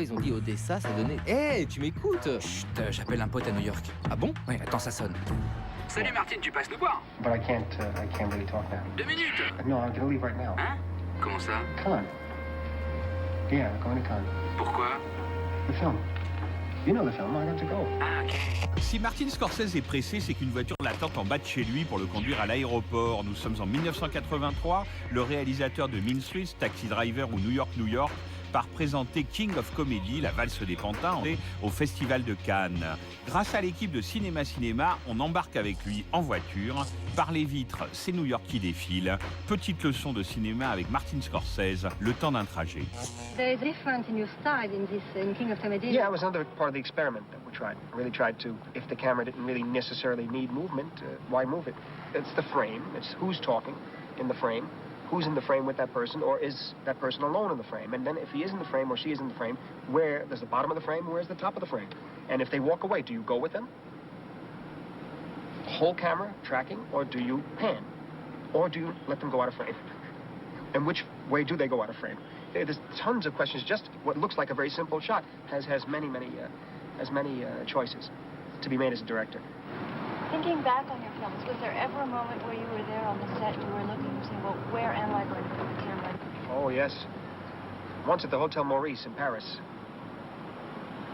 Ils ont dit Odessa, ça donnait... Hé, tu m'écoutes? Chut, j'appelle un pote à New York. Ah bon? Ouais, attends, ça sonne. Salut Martin, tu passes nous voir? But I can't really talk now. 2 minutes. No, I'm gonna leave right now. Hein? Comment ça? Cannes. Yeah, I'm going to Cannes. Pourquoi? The film. You know the film, I have to go. Ah, ok. Si Martin Scorsese est pressé, c'est qu'une voiture l'attend en bas de chez lui pour le conduire à l'aéroport. Nous sommes en 1983. Le réalisateur de Mean Streets, Taxi Driver ou New York, New York, part présenter King of Comedy, la valse des pantins, au Festival de Cannes. Grâce à l'équipe de Cinéma, on embarque avec lui en voiture. Par les vitres, c'est New York qui défile. Petite leçon de cinéma avec Martin Scorsese, le temps d'un trajet. There is difference in your style in King of Comedy. Yeah, it was another part of the experiment that we tried. I really tried to, if the camera didn't really necessarily need movement, why move it? It's the frame, it's who's talking in the frame, who's in the frame with that person, or is that person alone in the frame? And then if he is in the frame or she is in the frame, where there's the bottom of the frame, where's the top of the frame? And if they walk away, do you go with them? Whole camera tracking, or do you pan? Or do you let them go out of frame? And which way do they go out of frame? There's tons of questions. Just what looks like a very simple shot has many choices to be made as a director. Thinking back on your films, was there ever a moment where you were there on the set, you were looking and saying, well, where am I going to put the camera? Oh, yes. Once at the Hotel Maurice in Paris.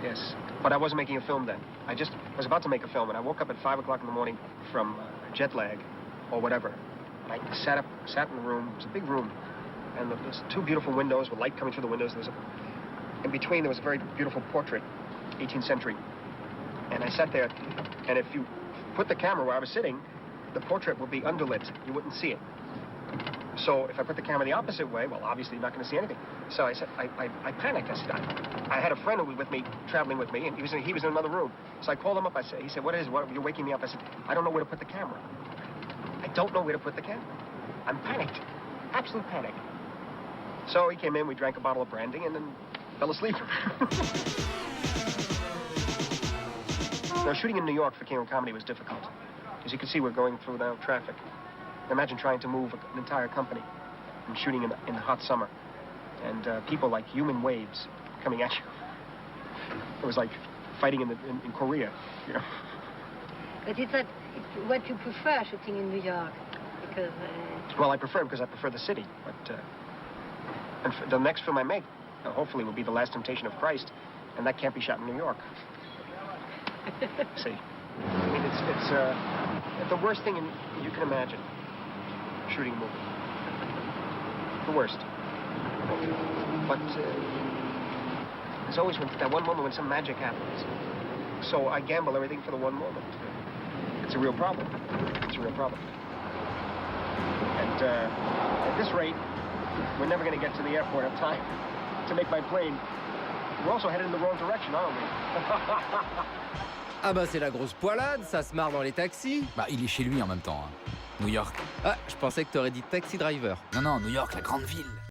Yes. But I wasn't making a film then. I just was about to make a film, and I woke up at 5 o'clock in the morning from jet lag or whatever. And I sat in the room. It was a big room. And there was 2 beautiful windows with light coming through the windows. In between, there was a very beautiful portrait, 18th century. And I sat there, and if you put the camera where I was sitting, the portrait would be underlit. You wouldn't see it. So if I put the camera the opposite way, well, obviously you're not going to see anything. So I said, I panicked. I said, I had a friend who was with me, traveling with me, and he was in another room. So I called him up. He said, what is it? You're waking me up. I said, I don't know where to put the camera. I don't know where to put the camera. I'm panicked. Absolute panic. So he came in, we drank a bottle of brandy, and then fell asleep. Now, shooting in New York for King of Comedy was difficult. As you can see, we're going through now traffic. Imagine trying to move an entire company and shooting in the hot summer. And people like human waves coming at you. It was like fighting in Korea, you know. But it's what you prefer, shooting in New York, because... Well, I prefer it because I prefer the city. But and the next film I make, hopefully, will be The Last Temptation of Christ, and that can't be shot in New York. See, I mean, it's the worst thing you can imagine, shooting a movie. The worst. But there's always that one moment when some magic happens. So I gamble everything for the one moment. It's a real problem. It's a real problem. And at this rate, we're never going to get to the airport on time to make my plane. We're also headed in the wrong direction, aren't we? Ah bah c'est la grosse poilade, ça se marre dans les taxis. Bah, il est chez lui en même temps. Hein. New York. Ah, je pensais que t'aurais dit Taxi Driver. Non, New York, la grande ville.